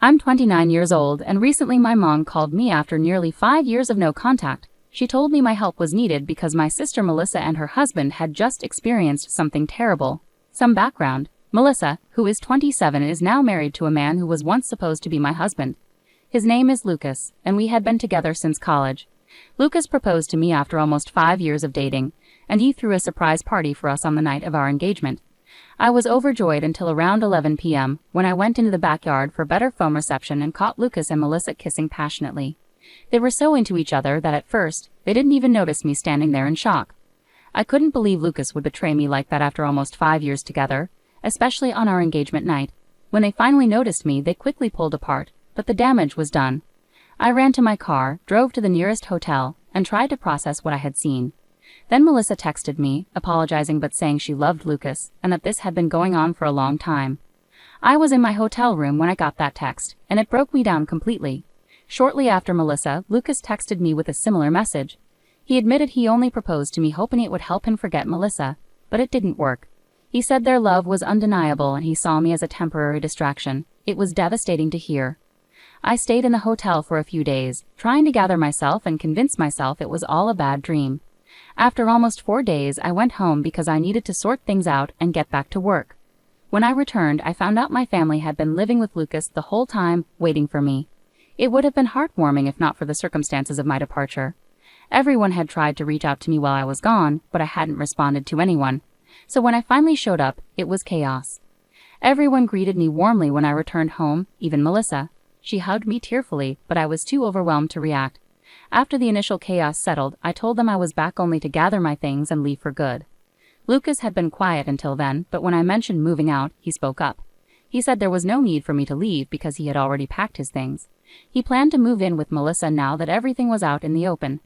I'm 29 years old, and recently my mom called me after nearly 5 years of no contact. She told me my help was needed because my sister Melissa and her husband had just experienced something terrible. Some background. Melissa, who is 27, is now married to a man who was once supposed to be my husband. His name is Lucas, and we had been together since college. Lucas proposed to me after almost 5 years of dating, and he threw a surprise party for us on the night of our engagement. I was overjoyed until around 11 p.m., when I went into the backyard for better phone reception and caught Lucas and Melissa kissing passionately. They were so into each other that at first, they didn't even notice me standing there in shock. I couldn't believe Lucas would betray me like that after almost 5 years together, especially on our engagement night. When they finally noticed me, they quickly pulled apart, but the damage was done. I ran to my car, drove to the nearest hotel, and tried to process what I had seen. Then Melissa texted me, apologizing but saying she loved Lucas, and that this had been going on for a long time. I was in my hotel room when I got that text, and it broke me down completely. Shortly after Melissa, Lucas texted me with a similar message. He admitted he only proposed to me hoping it would help him forget Melissa, but it didn't work. He said their love was undeniable and he saw me as a temporary distraction. It was devastating to hear. I stayed in the hotel for a few days, trying to gather myself and convince myself it was all a bad dream. After almost 4 days, I went home because I needed to sort things out and get back to work. When I returned, I found out my family had been living with Lucas the whole time, waiting for me. It would have been heartwarming if not for the circumstances of my departure. Everyone had tried to reach out to me while I was gone, but I hadn't responded to anyone. So when I finally showed up, it was chaos. Everyone greeted me warmly when I returned home, even Melissa. She hugged me tearfully, but I was too overwhelmed to react. After the initial chaos settled, I told them I was back only to gather my things and leave for good. Lucas had been quiet until then, but when I mentioned moving out, he spoke up. He said there was no need for me to leave because he had already packed his things. He planned to move in with Melissa now that everything was out in the open.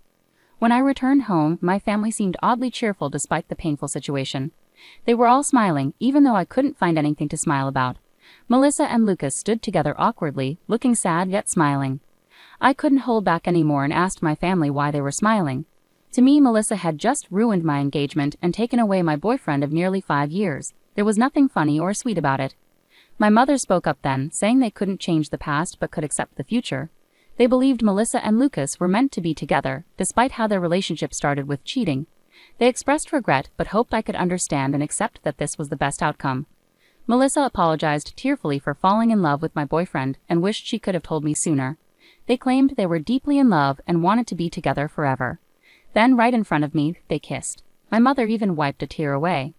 When I returned home, my family seemed oddly cheerful despite the painful situation. They were all smiling, even though I couldn't find anything to smile about. Melissa and Lucas stood together awkwardly, looking sad yet smiling. I couldn't hold back anymore and asked my family why they were smiling. To me, Melissa had just ruined my engagement and taken away my boyfriend of nearly 5 years. There was nothing funny or sweet about it. My mother spoke up then, saying they couldn't change the past but could accept the future. They believed Melissa and Lucas were meant to be together, despite how their relationship started with cheating. They expressed regret but hoped I could understand and accept that this was the best outcome. Melissa apologized tearfully for falling in love with my boyfriend and wished she could have told me sooner. They claimed they were deeply in love and wanted to be together forever. Then, right in front of me, they kissed. My mother even wiped a tear away.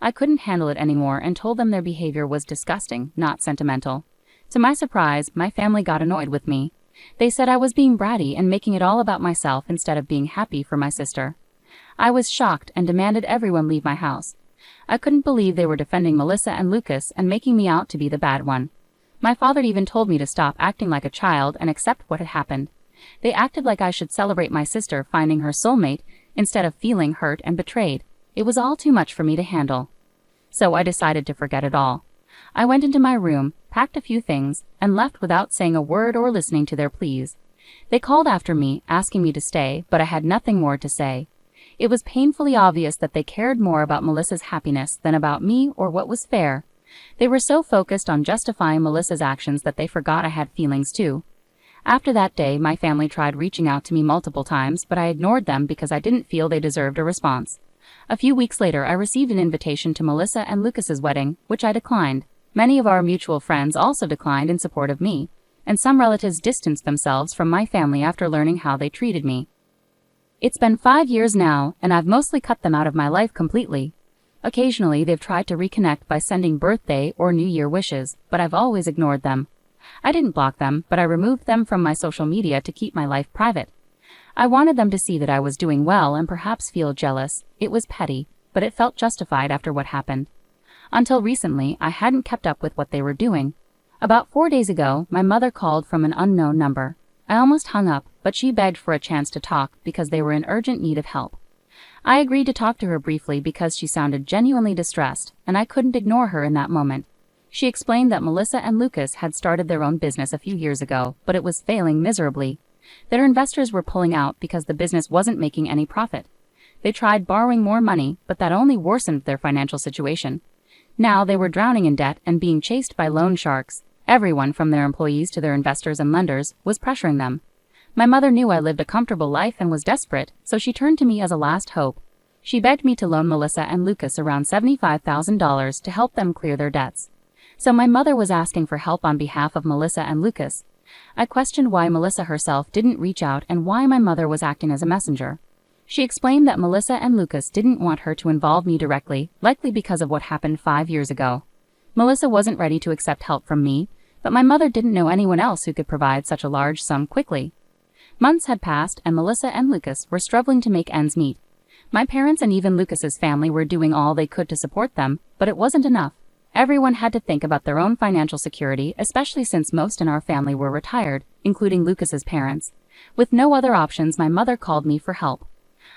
I couldn't handle it anymore and told them their behavior was disgusting, not sentimental. To my surprise, my family got annoyed with me. They said I was being bratty and making it all about myself instead of being happy for my sister. I was shocked and demanded everyone leave my house. I couldn't believe they were defending Melissa and Lucas and making me out to be the bad one. My father even told me to stop acting like a child and accept what had happened. They acted like I should celebrate my sister finding her soulmate instead of feeling hurt and betrayed. It was all too much for me to handle. So I decided to forget it all. I went into my room, packed a few things, and left without saying a word or listening to their pleas. They called after me, asking me to stay, but I had nothing more to say. It was painfully obvious that they cared more about Melissa's happiness than about me or what was fair. They were so focused on justifying Melissa's actions that they forgot I had feelings too. After that day, my family tried reaching out to me multiple times, but I ignored them because I didn't feel they deserved a response. A few weeks later, I received an invitation to Melissa and Lucas's wedding, which I declined. Many of our mutual friends also declined in support of me, and some relatives distanced themselves from my family after learning how they treated me. It's been 5 years now, and I've mostly cut them out of my life completely. Occasionally, they've tried to reconnect by sending birthday or New Year wishes, but I've always ignored them. I didn't block them, but I removed them from my social media to keep my life private. I wanted them to see that I was doing well and perhaps feel jealous. It was petty, but it felt justified after what happened. Until recently, I hadn't kept up with what they were doing. About 4 days ago, my mother called from an unknown number. I almost hung up, but she begged for a chance to talk because they were in urgent need of help. I agreed to talk to her briefly because she sounded genuinely distressed, and I couldn't ignore her in that moment. She explained that Melissa and Lucas had started their own business a few years ago, but it was failing miserably. Their investors were pulling out because the business wasn't making any profit. They tried borrowing more money, but that only worsened their financial situation. Now they were drowning in debt and being chased by loan sharks, Everyone from their employees to their investors and lenders was pressuring them. My mother knew I lived a comfortable life and was desperate, so she turned to me as a last hope. She begged me to loan Melissa and Lucas around $75,000 to help them clear their debts. So my mother was asking for help on behalf of Melissa and Lucas. I questioned why Melissa herself didn't reach out and why my mother was acting as a messenger. She explained that Melissa and Lucas didn't want her to involve me directly, likely because of what happened 5 years ago. Melissa wasn't ready to accept help from me, but my mother didn't know anyone else who could provide such a large sum quickly. Months had passed and Melissa and Lucas were struggling to make ends meet. My parents and even Lucas's family were doing all they could to support them, but it wasn't enough. Everyone had to think about their own financial security, especially since most in our family were retired, including Lucas's parents. With no other options, my mother called me for help.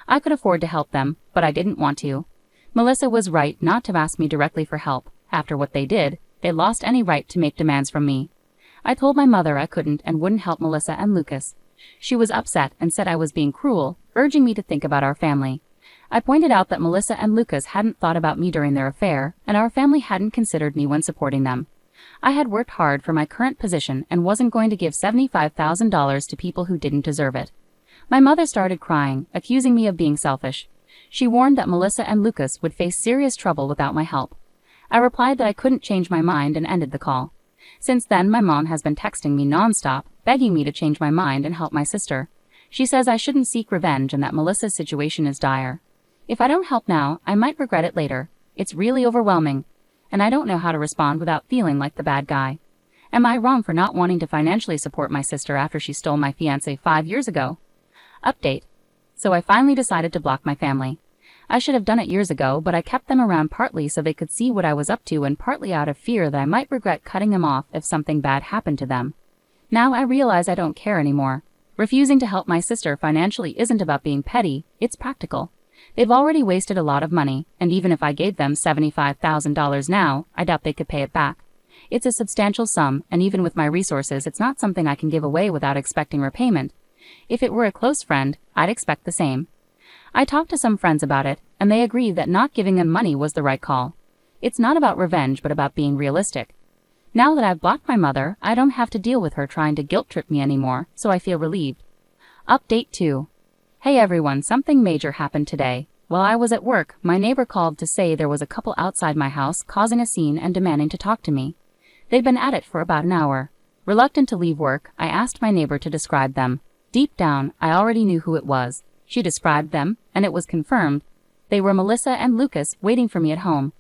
I could afford to help them, but I didn't want to. Melissa was right not to ask me directly for help. After what they did, they lost any right to make demands from me. I told my mother I couldn't and wouldn't help Melissa and Lucas. She was upset and said I was being cruel, urging me to think about our family. I pointed out that Melissa and Lucas hadn't thought about me during their affair, and our family hadn't considered me when supporting them. I had worked hard for my current position and wasn't going to give $75,000 to people who didn't deserve it. My mother started crying, accusing me of being selfish. She warned that Melissa and Lucas would face serious trouble without my help. I replied that I couldn't change my mind and ended the call. Since then, my mom has been texting me nonstop, begging me to change my mind and help my sister. She says I shouldn't seek revenge and that Melissa's situation is dire. If I don't help now, I might regret it later. It's really overwhelming, and I don't know how to respond without feeling like the bad guy. Am I wrong for not wanting to financially support my sister after she stole my fiancé 5 years ago? Update. So I finally decided to block my family. I should have done it years ago, but I kept them around partly so they could see what I was up to and partly out of fear that I might regret cutting them off if something bad happened to them. Now I realize I don't care anymore. Refusing to help my sister financially isn't about being petty, it's practical. They've already wasted a lot of money, and even if I gave them $75,000 now, I doubt they could pay it back. It's a substantial sum, and even with my resources, it's not something I can give away without expecting repayment. If it were a close friend, I'd expect the same. I talked to some friends about it, and they agreed that not giving them money was the right call. It's not about revenge, but about being realistic. Now that I've blocked my mother, I don't have to deal with her trying to guilt-trip me anymore, so I feel relieved. Update 2. Hey everyone, something major happened today. While I was at work, my neighbor called to say there was a couple outside my house causing a scene and demanding to talk to me. They'd been at it for about an hour. Reluctant to leave work, I asked my neighbor to describe them. Deep down, I already knew who it was. She described them, and it was confirmed. They were Melissa and Lucas waiting for me at home.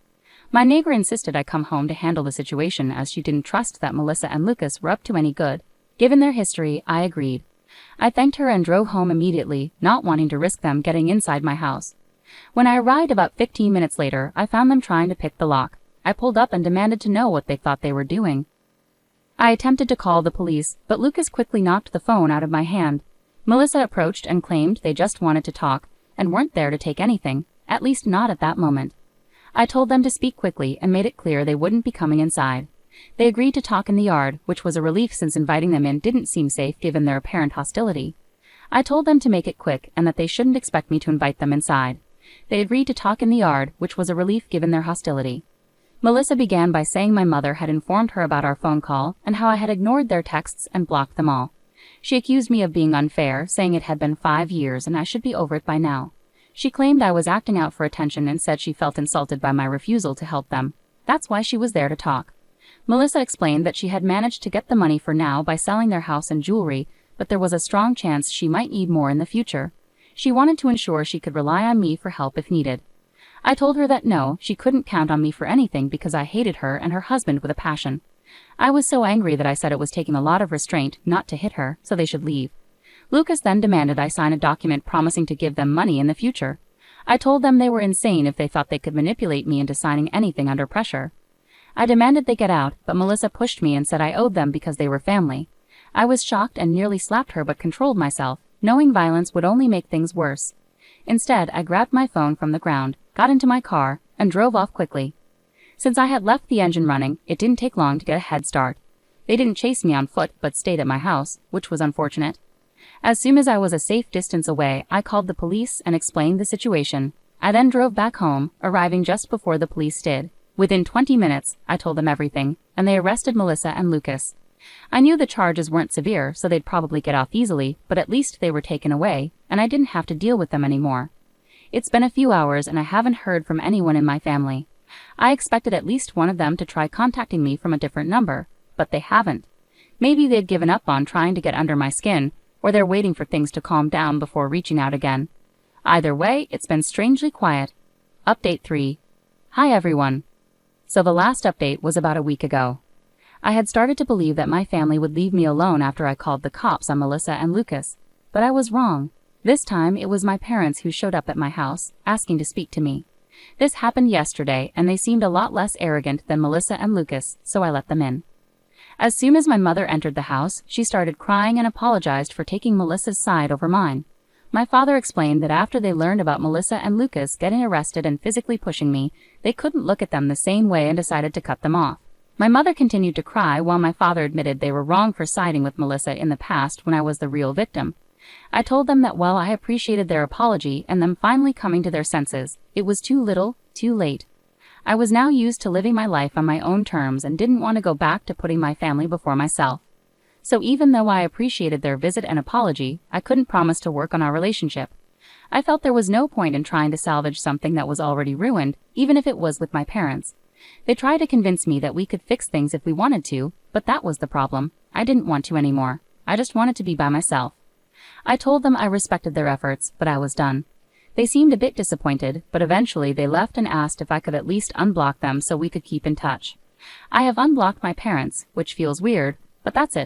My neighbor insisted I come home to handle the situation as she didn't trust that Melissa and Lucas were up to any good. Given their history, I agreed. I thanked her and drove home immediately, not wanting to risk them getting inside my house. When I arrived about 15 minutes later, I found them trying to pick the lock. I pulled up and demanded to know what they thought they were doing. I attempted to call the police, but Lucas quickly knocked the phone out of my hand. Melissa approached and claimed they just wanted to talk, and weren't there to take anything, at least not at that moment. I told them to speak quickly and made it clear they wouldn't be coming inside. They agreed to talk in the yard, which was a relief since inviting them in didn't seem safe given their apparent hostility. I told them to make it quick and that they shouldn't expect me to invite them inside. They agreed to talk in the yard, which was a relief given their hostility. Melissa began by saying my mother had informed her about our phone call and how I had ignored their texts and blocked them all. She accused me of being unfair, saying it had been 5 years and I should be over it by now. She claimed I was acting out for attention and said she felt insulted by my refusal to help them. That's why she was there to talk. Melissa explained that she had managed to get the money for now by selling their house and jewelry, but there was a strong chance she might need more in the future. She wanted to ensure she could rely on me for help if needed. I told her that no, she couldn't count on me for anything because I hated her and her husband with a passion. I was so angry that I said it was taking a lot of restraint not to hit her, so they should leave. Lucas then demanded I sign a document promising to give them money in the future. I told them they were insane if they thought they could manipulate me into signing anything under pressure. I demanded they get out, but Melissa pushed me and said I owed them because they were family. I was shocked and nearly slapped her but controlled myself, knowing violence would only make things worse. Instead, I grabbed my phone from the ground, got into my car, and drove off quickly. Since I had left the engine running, it didn't take long to get a head start. They didn't chase me on foot but stayed at my house, which was unfortunate. As soon as I was a safe distance away, I called the police and explained the situation. I then drove back home, arriving just before the police did. Within 20 minutes, I told them everything, and they arrested Melissa and Lucas. I knew the charges weren't severe, so they'd probably get off easily, but at least they were taken away, and I didn't have to deal with them anymore. It's been a few hours and I haven't heard from anyone in my family. I expected at least one of them to try contacting me from a different number, but they haven't. Maybe they'd given up on trying to get under my skin, or they're waiting for things to calm down before reaching out again. Either way, it's been strangely quiet. Update 3. Hi everyone. So the last update was about a week ago. I had started to believe that my family would leave me alone after I called the cops on Melissa and Lucas, but I was wrong. This time it was my parents who showed up at my house, asking to speak to me. This happened yesterday and they seemed a lot less arrogant than Melissa and Lucas, so I let them in. As soon as my mother entered the house, she started crying and apologized for taking Melissa's side over mine. My father explained that after they learned about Melissa and Lucas getting arrested and physically pushing me, they couldn't look at them the same way and decided to cut them off. My mother continued to cry while my father admitted they were wrong for siding with Melissa in the past when I was the real victim. I told them that while I appreciated their apology and them finally coming to their senses, it was too little, too late. I was now used to living my life on my own terms and didn't want to go back to putting my family before myself. So even though I appreciated their visit and apology, I couldn't promise to work on our relationship. I felt there was no point in trying to salvage something that was already ruined, even if it was with my parents. They tried to convince me that we could fix things if we wanted to, but that was the problem. I didn't want to anymore. I just wanted to be by myself. I told them I respected their efforts, but I was done. They seemed a bit disappointed, but eventually they left and asked if I could at least unblock them so we could keep in touch. I have unblocked my parents, which feels weird, but that's it.